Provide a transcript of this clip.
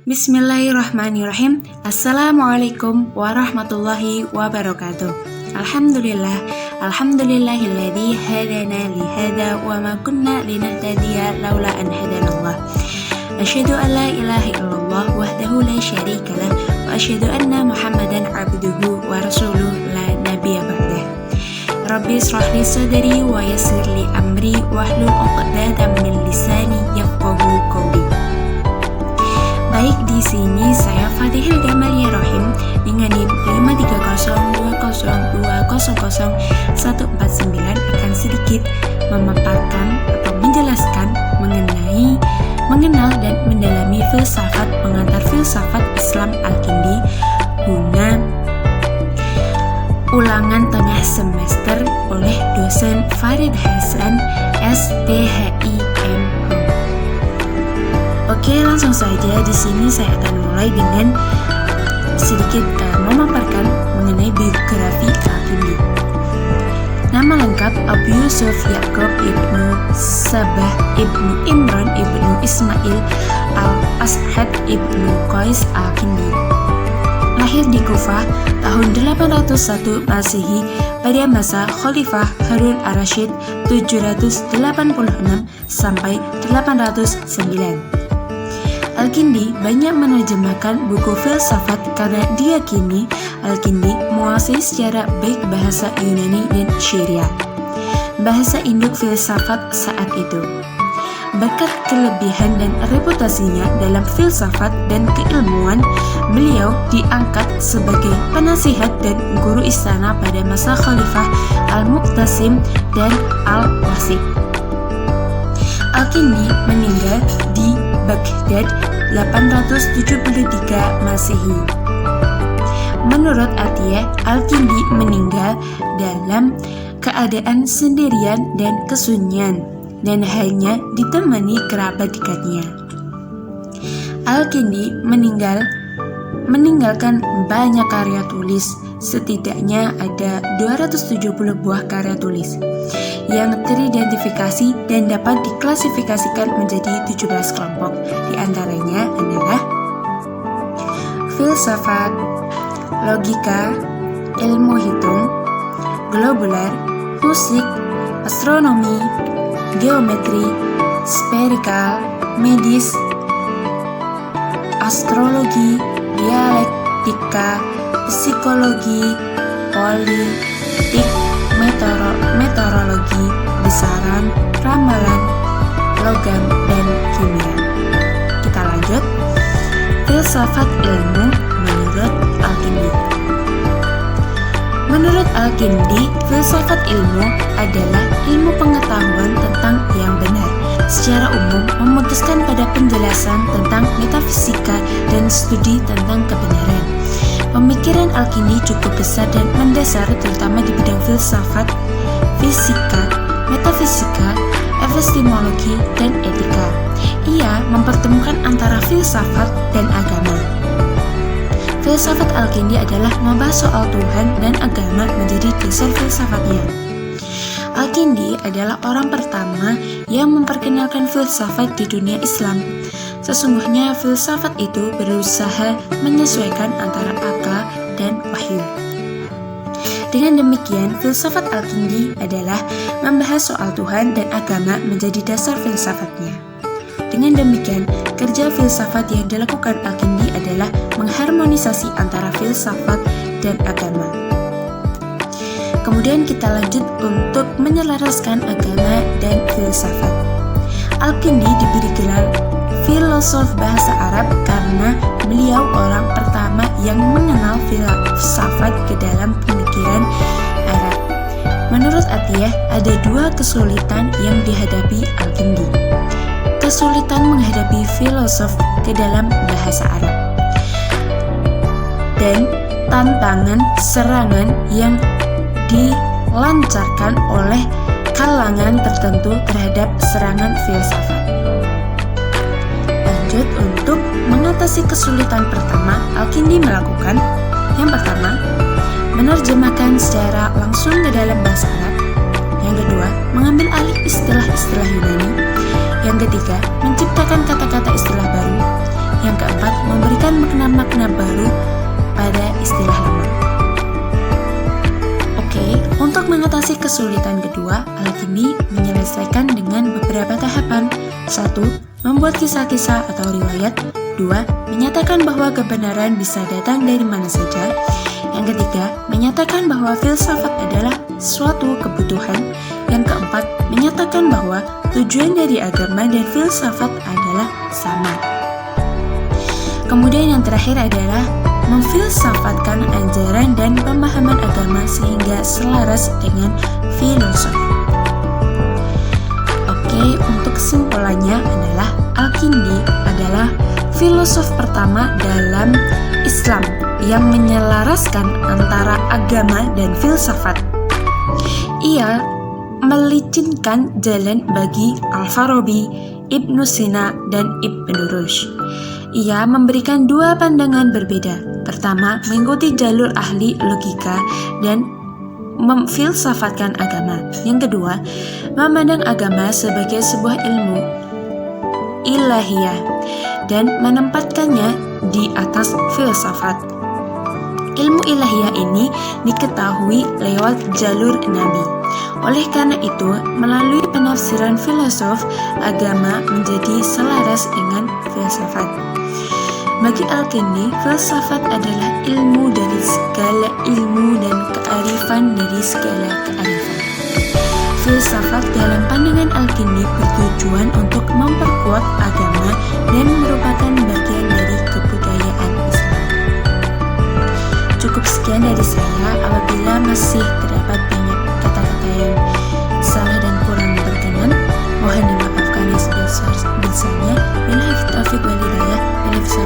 Bismillahirrahmanirrahim. Assalamualaikum warahmatullahi wabarakatuh. Alhamdulillahilladzi hadana lihada wa ma kunna linahtadiya laula an hadanallah. Asyhadu an la ilaha illallah wahdahu la syarikalah wa asyhadu anna Muhammadan abduhu wa rasuluh la nabiyya ba'dah. Rabbi israh li sadri wa yassir li amri wahlul 'uqdatam min lisani yafqahu qawli. Baik, di sini saya Fatihil Gamalia Rohim dengan NIM 5302002000149 akan sedikit memaparkan atau menjelaskan mengenal dan mendalami filsafat pengantar filsafat Islam Al-Kindi guna ulangan tengah semester oleh dosen Farid Hasan SPHI MH. Oke, langsung saja. Di sini saya akan mulai dengan sedikit memaparkan mengenai biografi Al-Kindi. Nama lengkap Abu Yusuf Ya'qub Ibnu Sabah Ibnu Imran Ibnu Ismail Al-Ashad Ibnu Qais Al-Kindi. Lahir di Kufah tahun 801 Masehi pada masa Khalifah Harun Ar-Rasyid 786 sampai 809. Al-Kindi banyak menerjemahkan buku filsafat karena diyakini Al-Kindi menguasai secara baik bahasa Yunani dan Syria, bahasa induk filsafat saat itu. Berkat kelebihan dan reputasinya dalam filsafat dan keilmuan, beliau diangkat sebagai penasihat dan guru istana pada masa Khalifah Al-Muqtasim dan Al-Wasik. Al-Kindi meninggal di Baghdad 873 Masehi. Menurut Atiyah, Al-Kindi meninggal dalam keadaan sendirian dan kesunyian dan hanya ditemani kerabat dekatnya. Al-Kindi meninggalkan banyak karya tulis, setidaknya ada 270 buah karya tulis yang teridentifikasi dan dapat diklasifikasikan menjadi 17 kelompok. Di antaranya adalah filsafat, logika, ilmu hitung, globular, musik, astronomi, geometri, spherical, medis, astrologi, dialektika, psikologi, politik, meteorologi, besaran, ramalan, logam, dan kimia. Kita lanjut. Filsafat ilmu menurut Al-Kindi. Menurut Al-Kindi, filsafat ilmu adalah ilmu pengetahuan tentang yang benar, secara umum memutuskan pada penjelasan tentang metafisika dan studi tentang kebenaran. Pemikiran Al-Kindi cukup besar dan mendasar terutama di bidang filsafat, fisika, metafisika, epistemologi, dan etika. Ia mempertemukan antara filsafat dan agama. Filsafat Al-Kindi adalah membahas soal Tuhan dan agama menjadi dasar filsafatnya. Al-Kindi adalah orang pertama yang memperkenalkan filsafat di dunia Islam. Sesungguhnya filsafat itu berusaha menyesuaikan antara akal dan wahyu. Dengan demikian, filsafat Al-Kindi adalah membahas soal Tuhan dan agama menjadi dasar filsafatnya. Dengan demikian, kerja filsafat yang dilakukan Al-Kindi adalah mengharmonisasi antara filsafat dan agama. Kemudian kita lanjut untuk menyelaraskan agama dan filsafat. Al-Kindi diberi gelar filosof bahasa Arab karena beliau orang pertama yang mengenal filsafat ke dalam pemikiran Arab. Menurut Atiyah, ada dua kesulitan yang dihadapi Al-Kindi. Kesulitan menghadapi filosof ke dalam bahasa Arab dan tantangan serangan yang dilancarkan oleh kalangan tertentu terhadap serangan filsafat. Untuk mengatasi kesulitan pertama, Al-Kindi melakukan yang pertama, menerjemahkan secara langsung ke dalam bahasa Arab. Yang kedua, mengambil alih istilah-istilah Yunani. Yang ketiga, menciptakan kata-kata istilah baru. Yang keempat, memberikan makna-makna baru pada istilah lama. Oke, untuk mengatasi kesulitan kedua, Al-Kindi menyelesaikan dengan beberapa tahapan. 1. Membuat kisah-kisah atau riwayat. 2. Menyatakan bahwa kebenaran bisa datang dari mana saja. Yang ketiga, menyatakan bahwa filsafat adalah suatu kebutuhan. Yang keempat, menyatakan bahwa tujuan dari agama dan filsafat adalah sama. Kemudian yang terakhir adalah memfilsafatkan ajaran dan pemahaman agama sehingga selaras dengan filosofi. Oke, untuk kesimpulannya adalah Al-Kindi adalah filosof pertama dalam Islam yang menyelaraskan antara agama dan filsafat. Ia melicinkan jalan bagi Al-Farabi, Ibnu Sina, dan Ibnu Rushd. Ia memberikan dua pandangan berbeda. Pertama, mengikuti jalur ahli logika dan memfilsafatkan agama. Yang kedua, memandang agama sebagai sebuah ilmu ilahiyah dan menempatkannya di atas filsafat. Ilmu ilahiyah ini diketahui lewat jalur Nabi. Oleh karena itu, melalui penafsiran filosof, agama menjadi selaras dengan filsafat. Bagi Al-Kindi, filsafat adalah ilmu dari segala ilmu dan kearifan dari segala kearifan. Filsafat dalam pandangan Al-Kindi bertujuan untuk memperkuat agama dan merupakan bagian dari kebudayaan Islam. Cukup sekian dari saya. Apabila masih terdapat banyak kata-kata yang salah dan kurang berkenan, mohon dimaafkan yang sebesar-besarnya. Billahi taufiq wal hidayah. Bila bisa